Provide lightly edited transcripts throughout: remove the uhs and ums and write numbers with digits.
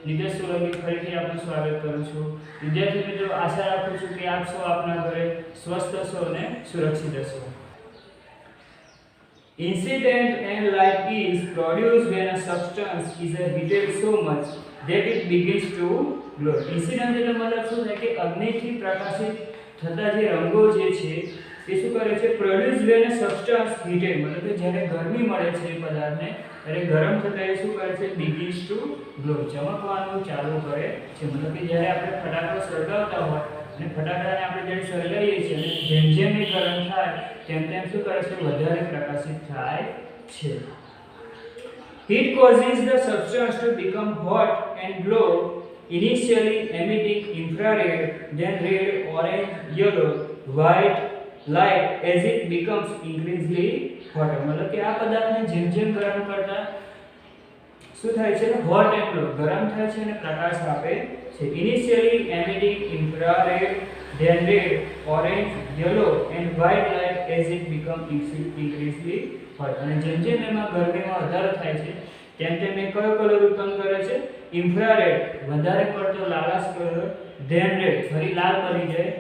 નિતેશ સોલંકી ફરીથી આપનું સ્વાગત કરું છું। વિદ્યાર્થી મિત્રો, આશા રાખું છું કે આપ સૌ આપના ઘરે સ્વસ્થ હશો અને સુરક્ષિત હશો। Incident and light is produced when a substance is heated so much that it begins to glow। Incident એટલે મતલબ શું થાય કે અગ્નિથી પ્રકાશિત થતા જે રંગો જે છે એ શું કરે છે, produce when a substance heated મતલબ કે જ્યારે ગરમી મળે છે એ પદાર્થને ત્યારે ગરમ થતા એ શું કરે છે, begins to glow ચમકવાનું ચાલુ કરે છે। મતલબ કે જ્યારે આપણે ફટાકડો સળગાવતા હોય અને ફટાકડાને આપણે જ્યારે સળગાવીએ છીએ અને જેમ જેમ એ ગરમ થાય તેમ તેમ શું કરે છે, વધારે પ્રકાશિત થાય છે। Heat causes the substance to become hot and glow, initially emitting infrared, then red, orange, yellow, white light as it becomes increasingly hotter। मतलब કે આ પદાર્થને જેમ જેમ ગરમ કરતા શું થાય છે, hot and glow ગરમ થાય છે અને પ્રકાશ આપે છે। Initially emitting infrared, then red, orange, yellow and white light as it becomes increasingly hot। અને જેમ જેમ એમાં ગરમીમાં વધારો થાય છે તેમ તેમ એ કયો કલર ઉત્પન્ન કરે છે, ઇન્ફ્રારેડ વધારે પડતો લાલાશ કલર, ધેન રેડ ફરી લાલ બની જાય,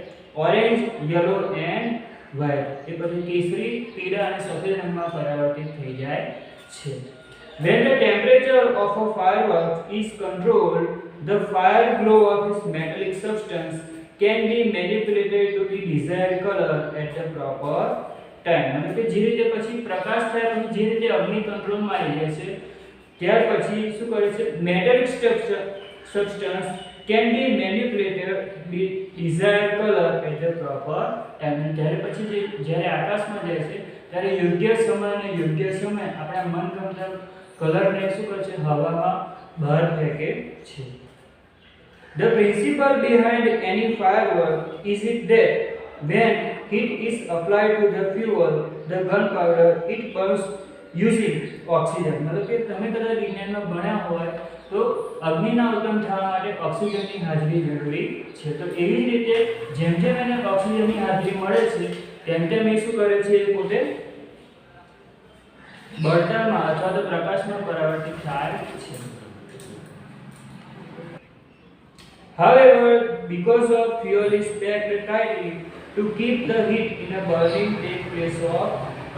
ઓરેન્જ, યલો એન્ડ વ્હાઇટ એ પછી કેસરી, પીળા અને સફેદ રંગમાં પરિવર્તિત થઈ જાય છે। When the temperature of a firework is controlled, the fire glow of its metallic substance can be manipulated to the desired color at the proper time। मतलब કે જે રીતે પછી પ્રકાશ થાય પછી જે રીતે અગ્નિ કંટ્રોલમાં આવી જાય છે ત્યાર પછી શું કરે છે, metallic substance can be manipulated with desired color at the proper time। ત્યારે પછી જ્યારે આકાશમાં જાય છે ત્યારે યોગ્ય સમય અને યોગ્ય સમય આપણા મનગમતા કલરને શું કરે છે, હવામાં બહાર ફેંકે છે। The principle behind any firework is it that when heat is applied to the fuel, the gunpowder, it burns using oxygen। मतलब કે તમે કદાચ વિજ્ઞાનમાં ભણ્યા હોય તો અગ્નિના ઉત્પન્ન થવા માટે ઓક્સિજનની હાજરી જરૂરી છે। તો એવી જ રીતે જેમ જેમ એને ઓક્સિજનની હાજરી મળે છે તેમ તેમ એ શું કરે છે, પોતે બળતણમાં અથવા તો પ્રકાશમાં પરાવર્તિત થાય છે। However, because of fuel is packed tightly to keep the heat in a burning take place of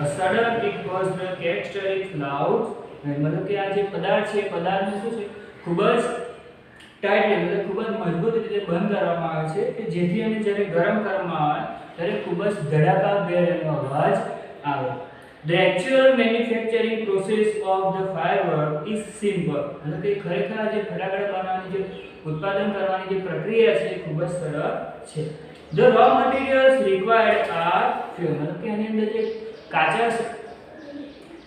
a sudden it causes the characteristic cloud। मतलब કે આ જે પદાર્થ છે પદાર્થને શું છે, ખૂબ જ ટાઈટલી એટલે ખૂબ જ મજબૂત રીતે બંધ કરવામાં આવે છે કે જેથી એને જ્યારે ગરમ કરવામાં આવે ત્યારે ખૂબ જ ધડાકાભેર એનો અવાજ આવે। The actual manufacturing process of the firework is simple। मतलब કે ખરેખર આ જે ફટાકડા બનાવવાની જે ઉત્પાદન કરવાની જે પ્રક્રિયા છે એ ખૂબ જ સરળ છે। The raw materials required are fuel। मतलब કે એની અંદર જે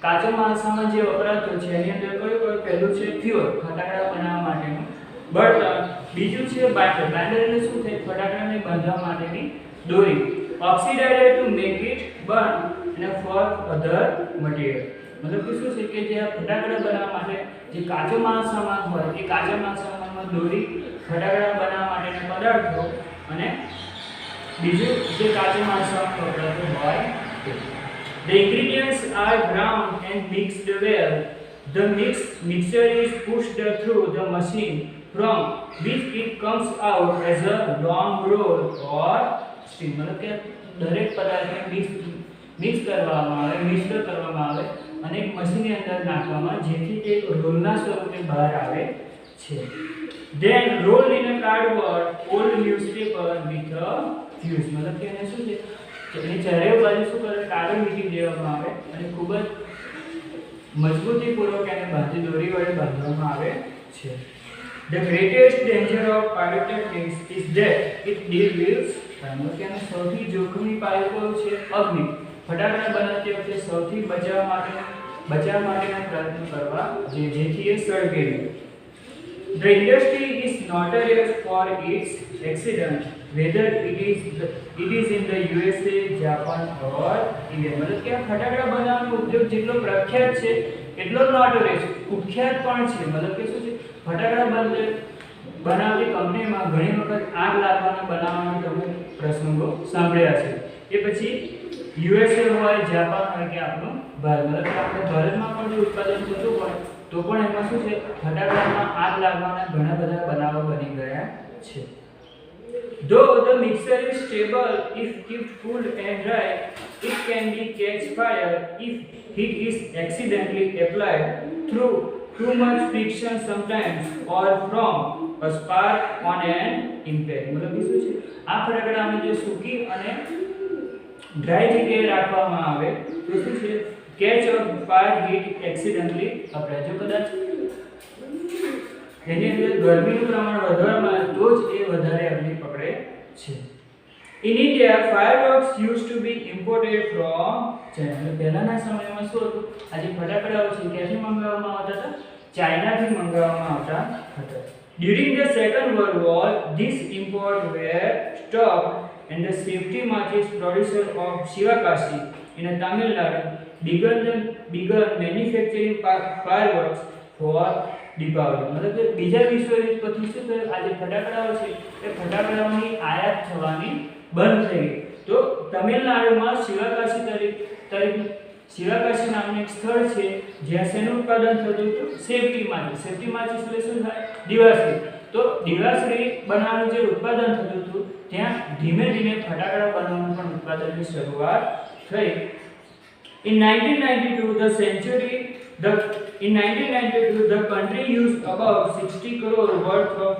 કાચો માલસામાન જે વપરાતો છે એની અંદર કયું પહેલું છે, ફ્યુઅલ ફટાકડા બનાવવા માટેનું બળતણ, બીજું છે બાઇન્ડર। બાઇન્ડર એટલે શું છે, ફટાકડાને બાંધવા માટેની દોરી, oxidiser to make it burn અને ફોર અધર મટીરીયલ। मतलब કે શું છે કે જે ફટાકડા બનાવવા માટે જે કાચો માલસામાન હોય એ કાચા માલસામાનમાં દોરી, ફટાકડા બનાવવા માટેના પદાર્થો અને બીજું જે કાચો માલસામાન વપરાતો હોય તે। The ingredients are ground and mixed well. The mixture is pushed through the machine from which it comes out as a long roll or stream। मतलब કે દરેક પદાર્થને મિક્સ કરવામાં આવે, મિશ્ર કરવામાં આવે અને એક મશીનની અંદર નાખવામાં જેથી તે રોલના સ્વરૂપે બહાર આવે છે। Then rolled in a cardboard old newspaper with a fuse। मतलब કે એને શું છે, એની ચારે બાજુ શું કરે, કાગળ વીટી દેવામાં આવે અને ખૂબ જ મજબૂતીપૂર્વક એને બાંધી દોરી વડે બાંધવામાં આવે છે। The greatest danger of pyrotechnics is that it deals with fire। કે એનો સૌથી જોખમી પાયો કયો છે, અગ્નિ। ફટાકડા બનાવતી વખતે સૌથી બચાવ માટેના પ્રયત્ન કરવા જેથી એ સળગે નહીં। The industry is notorious for its accident, whether it is in the USA, Japan or India। मतलब કે આ ફટાકડા બનાવવાનો ઉદ્યોગ જેટલો પ્રખ્યાત છે એટલો નોટોરિયસ કુખ્યાત પણ છે। मतलब કે શું છે, ફટાકડા બનાવતી કંપનીમાં ઘણી વખત આગ લાગવાના બનાવવાના તમે પ્રસંગો સાંભળ્યા છે। એ પછી યુએસએ હોય, જાપાન હોય કે આપણો ભારત। मतलब કે આપણે ભારતમાં પણ જો ઉત્પાદન થતું હોય તો પણ એમાં શું છે ફટાકડામાં આગ લાગવાના ઘણા બધા બનાવો બની ગયા છે. Though the mixture is stable if kept cool and dry, it can be catch fire if heat is accidentally applied through too much friction sometimes or from a spark on an impact. मतलब કે શું છે આ ફટાકડાને જે સૂકી અને dry જગ્યાએ રાખવામાં આવે તો શું છે catch of fire heat accidentally applied. જો કદાચ એની અંદર ગરમીનું પ્રમાણ વધારવામાં આવે તો જ એ વધારે અગ્નિ પકડે છે. In India, fireworks used to be imported from China. પહેલાના સમયમાં શું હતું આ જે ફટાકડાઓ છે ક્યાંથી મંગાવવામાં આવતા હતા ચાઇનાથી મંગાવવામાં આવતા હતા. During the Second World War, this import were stopped and the safety matches producer of Shivakashi in Tamil Nadu began manufacturing fireworks for Deepavali. मतलब કે બીજા વિશ્વ યુદ્ધ પછી શું થયું આ જે ફટાકડાઓ છે એ ફટાકડાઓની આયાત થવાની બંધ થઈ ગઈ. તો તમિલનાડુમાં શિવાકાશી નામનું એક સ્થળ છે જ્યાં શેનું ઉત્પાદન થતું હતું સેફટી માચીસ એટલે શું થાય દિવાસળી. તો દિવાસળી બનાવવાનું જે ઉત્પાદન થતું હતું ત્યાં ધીમે ધીમે ફટાકડા બનાવવાનું પણ ઉત્પાદનની શરૂઆત થઈ. In 1992, the country used about 60 crore worth of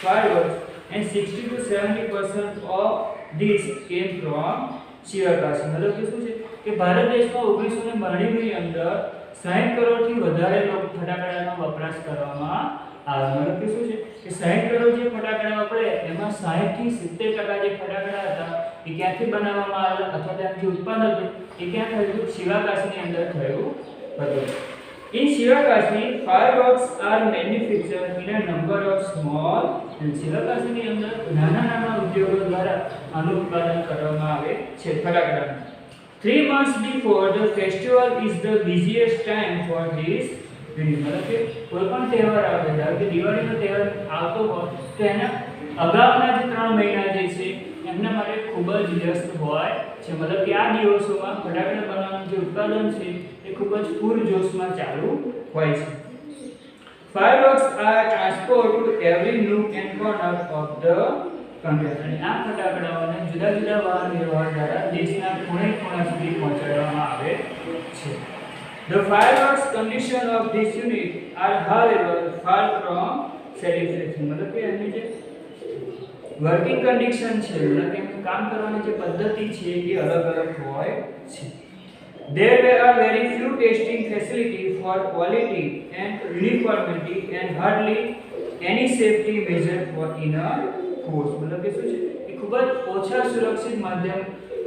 fireworks and 60 to 70% of this came from Shivakashi. मतलब કે શું છે કે ભારત દેશમાં 1992 ની અંદર 60 કરોડથી વધારે લોકો ફટાકડાનો વપરાશ કરવામાં આવે. मतलब કે શું છે કે 60 કરોડ જે ફટાકડા વપરાય એમાં 60 થી 70% જે ફટાકડા હતા એ ક્યાંથી બનાવવામાં આવેલા અથવા તેનું જે ઉત્પાદન હતું એ ક્યાં થયું શિવાકાશીની અંદર થયું હતું. In Shivakashi, fireworks are manufactured in a number of small and શિવાકાશીની અંદર નાના ઉદ્યોગો દ્વારા આનું ઉત્પાદન કરવામાં આવે છે ફટાકડાનું. 3 months before the festival is the busiest time for this unit. मतलब કે કોઈ પણ તહેવાર આવે ધારો કે દિવાળીનો તહેવાર આવતો હોય તો એના અગાઉના જે 3 મહિના જે છે એમના માટે ખૂબ જ વ્યસ્ત હોય છે. मतलब કે આ દિવસોમાં ફટાકડા બનાવવાનું જે ઉત્પાદન છે એ ખૂબ જ પૂરજોશમાં ચાલુ હોય છે. Fireworks are transported to every nook and corner of the country. અને આ ફટાકડાઓને જુદા જુદા વાહન વ્યવહાર દ્વારા દેશના ખૂણે ખૂણા સુધી પહોંચાડવામાં આવે છે. The fireworks condition of this unit are however far from satisfactory. मतलब કે એની જે વર્કિંગ કન્ડિશન છે એટલે કે કામ કરવાની જે પદ્ધતિ છે એ અલગ-અલગ હોય છે. There are very few testing facilities for quality and uniformity and hardly any safety measure for in a force. मतलब કે શું છે એ ખૂબ જ ઓછા સુરક્ષિત માધ્યમ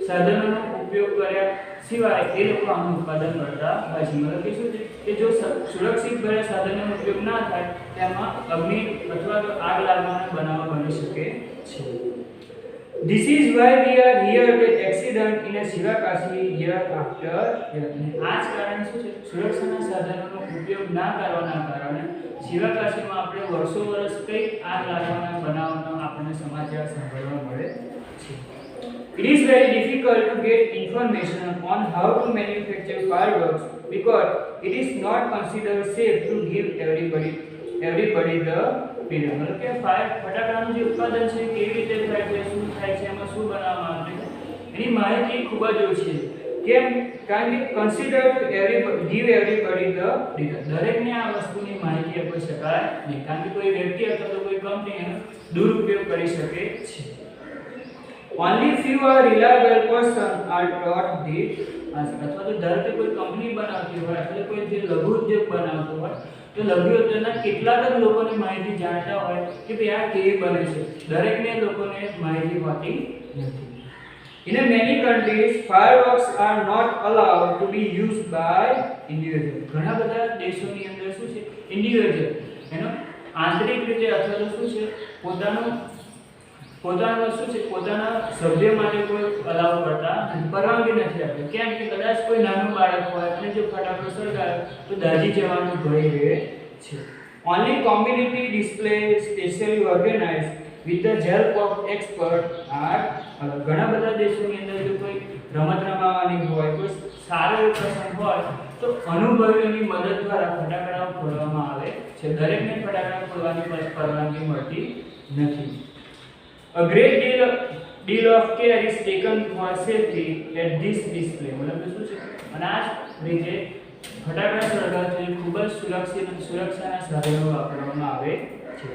સાધનોનો ઉપયોગ કર્યા સિવાય એ લોકો આનું ઉત્પાદન કરતા હોય છે. मतलब કે શું છે કે જો સુરક્ષિત ભર્યા સાધનોનો ઉપયોગ ના થાય તેમાં અગ્નિ અથવા તો આગ લાગવાના બનાવો બની શકે છે. This is why we are here the accident in a Shivakashi year after year. આ જ કારણ શું છે સુરક્ષાના સાધનોનો ઉપયોગ ના કરવાના કારણે શિવાકાશીમાં આપણે વર્ષો વર્ષ કઈ આગ લાગવાના બનાવનો આપણને સમાચાર સાંભળવા મળે છે. It is very difficult to get information on how to manufacture fireworks because it is not considered safe to give everybody the freedom. मतलब કે ફટાકડાનું જે ઉત્પાદન છે કેવી રીતે થાય છે શું થાય છે એમાં શું બનાવવામાં આવે છે એની માહિતી ખૂબ જ ઓછી છે. કેમ? કારણ કે consider to give everybody the freedom. દરેકને આ વસ્તુની માહિતી આપી શકાય નહીં કારણ કે કોઈ વ્યક્તિ અથવા તો કોઈ કંપની એનો દુરુપયોગ કરી શકે છે. Only few are reliable person are taught this. અથવા તો ધારો કે કોઈ કંપની બનાવતી હોય અથવા કોઈ જે લઘુ ઉદ્યોગ બનાવતો હોય તો લઘુ ઉદ્યોગના કેટલાક જ લોકોને માહિતી જાણતા હોય કે ભાઈ આ કેવી બને છે. દરેકને લોકોને માહિતી હોતી નથી. In many countries, fireworks are not allowed to be used by individuals. ઘણા બધા દેશોની અંદર શું છે ઇન્ડિવિડ્યુઅલ એનો આંતરિક રીતે અથવા તો શું છે પોતાનો શું છે પોતાના સભ્ય માટે કોઈ અલાવ કરતા પરવાનગી નથી આપતી. કેમ કે કદાચ કોઈ નાનું બાળક હોય અને જો ફટાકડો સળગાવે તો દાઝી જવાનો ભય રહે છે. Only community display specially organized with the help of expert are ઘણા બધા દેશોની અંદર જો કોઈ રમત રમાવાની હોય કોઈ સારો એવો પ્રસંગ હોય તો અનુભવીઓની મદદ દ્વારા ફટાકડાઓ ફોડવામાં આવે છે. દરેકને ફટાકડા ફોડવાની પરવાનગી મળતી નથી. A great deal of care is taken for safety at this display. મતલબ શું છે? અને આ રીતે ફટાકડા સળગાવતી ખૂબ જ સુરક્ષાના સાધનો વાપરવામાં આવે છે.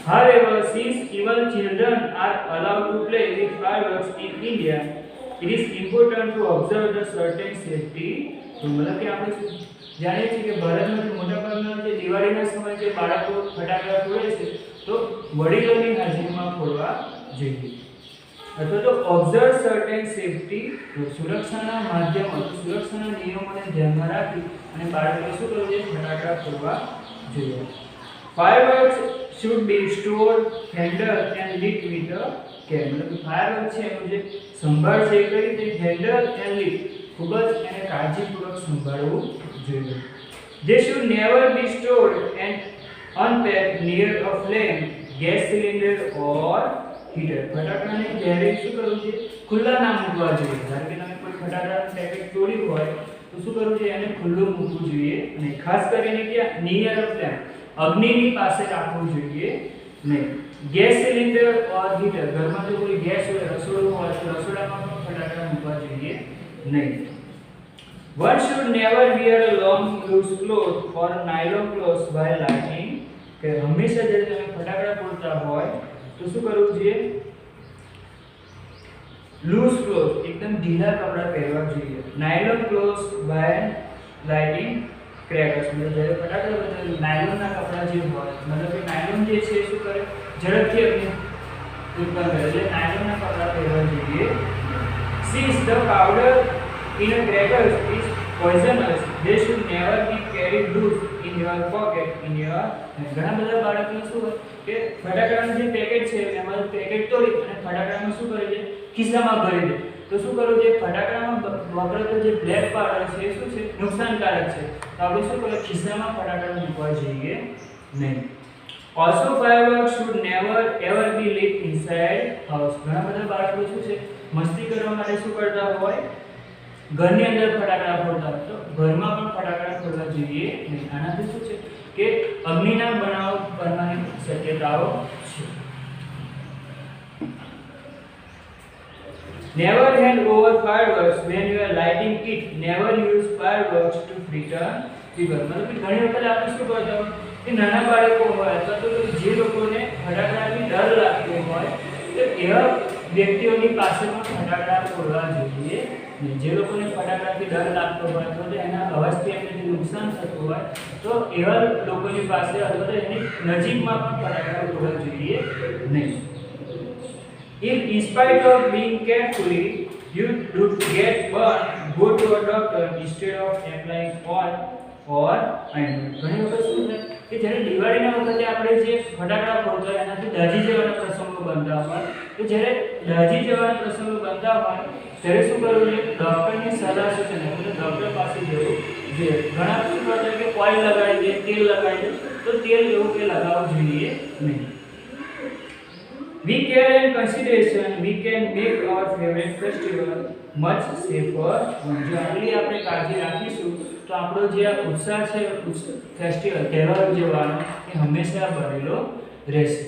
However, since even children are allowed to play with fireworks in India, it is important to observe the certain safety. તો મતલબ કે આપણે જાણીએ છીએ કે ભારતમાં મોટાભાગના જે દિવાળીના સમયે જે બાળકો ફટાકડા ફોડે છે તો વડીલોની હાજરીમાં ફોડવા જોઈએ. અથવા તો ઓબ્ઝર્વ સર્ટેન સેફટી, સુરક્ષાના માધ્યમો, સુરક્ષાના નિયમોને ધ્યાનમાં રાખી અને બાળકોએ શું કરવું જોઈએ? ફટાકડા ફોડવા જોઈએ. Fireworks should be stored, handled and lit with a care. મતલબ ફાયરવર્ક છે એનું જે સંભાળ છે એ કઈ રીતે હેન્ડલ એન્ડ લિટ, ખૂબ જ એને કાળજીપૂર્વક સંભાળવું જોઈએ. They should never be stored and unpacked near a flame, gas cylinder or heater. ફટાકડાને ક્યારેય શું કરવું છે? ખુલ્લા ના મૂકવા જોઈએ. ધારો કે તમે કોઈ ફટાકડાનું પેકેટ તોડ્યું હોય તો શું કરવું જોઈએ? એને ખુલ્લું મૂકવું જોઈએ અને ખાસ કરીને ક્યાં? નિયર અ ફ્લેમ, અગ્નિની પાસે રાખવું જોઈએ નહીં. ગેસ સિલિન્ડર ઓર હીટર, ઘરમાં જો કોઈ ગેસ હોય, રસોડું હોય તો રસોડામાં પણ ફટાકડા મૂકવા જોઈએ નહીં. One should never wear a long loose cloth or nylon cloth while lighting. કે હંમેશા જ્યારે તમે ફટાકડા ફોડતા હોય તો શું કરવું જોઈએ? લૂઝ ક્લોથ, એકદમ ઢીલા કપડા પહેરવા જોઈએ. Nylon cloth while lighting crackers, મતલબ જ્યારે ફટાકડા બધા નાયલોનના કપડા જે હોય, મતલબ કે નાયલોન જે છે શું કરે? ઝડપથી અગ્નિ ઉત્પન્ન કરે, એટલે નાયલોનના કપડા પહેરવા જોઈએ. Since the powder in a crackers is poisonous, they should never be carried loose in your pocket, in your hand. ઘણા બધા બાળકોને શું હોય કે ફટાકડાનું જે પેકેટ છે એમાં પેકેટ તોડી અને ફટાકડામાં શું કરે છે? ખિસ્સામાં ભરી દે. તો શું કરવું જોઈએ? ફટાકડામાં વપરાતો જે બ્લેક પાવડર છે એ શું છે? નુકસાનકારક છે. તો આપણે શું કરીએ? ખિસ્સામાં ફટાકડા મૂકવા જોઈએ નહીં. Also, fireworks should never ever be lit inside house. ઘણા બધા બાળકો શું છે? મસ્તી કરવા માટે શું કરતા હોય? ઘરની અંદર ફટાકડા ફોડતા હોય. તો ઘરમાં પણ ફટાકડા ફોડવા જોઈએ નહીં. આનાથી શું છે કે અગ્નિના બનાવ બનવાની શક્યતાઓ છે. Never hand over fireworks when you are lighting it. Never use fireworks to frighten people. મતલબ કે ઘણી વખત આપણે શું કરતા હોય કે નાના બાળકો હોય અથવા તો જે લોકોને ફટાકડાથી ડર લાગતો હોય તો એવા વ્યક્તિઓની પાસે પણ ફટાકડા ફોડવા જોઈએ. જે લોકોને ફટાકડાથી ડર લાગતો હોય અથવા તો એના અવાજથી એમને જે નુકસાન થતું હોય તો એવા લોકોની પાસે અથવા તો એની નજીકમાં પણ ફટાકડા ફોડવા જોઈએ નહીં. If in spite of being carefully you do get burned, go to a doctor instead of applying oil or ointment. ઘણી વખત શું થાય કે જ્યારે દિવાળીના વખતે આપણે જે ફટાકડા ફોડતા હોય એનાથી દાઝી જવાના પ્રસંગો બનતા હોય તો જ્યારે દાઝી જવાના પ્રસંગો બનતા હોય ત્યારે શું કરવું જોઈએ? ડૉક્ટરની સલાહ સૂચન એટલે ડૉક્ટર પાસે જવું જોઈએ. ઘણા શું કરતા કે ઓઇલ લગાડી દે, તેલ લગાડી દે, તો તેલ એવું કે લગાવવું જોઈએ નહીં. With care and consideration, we can make our favorite festival much safer. જો આટલી આપણે કાળજી રાખીશું તો આપણો જે આ ઉત્સાહ છે ફેસ્ટિવલ તહેવાર ઉજવવાનો એ હંમેશા બનેલો રહેશે.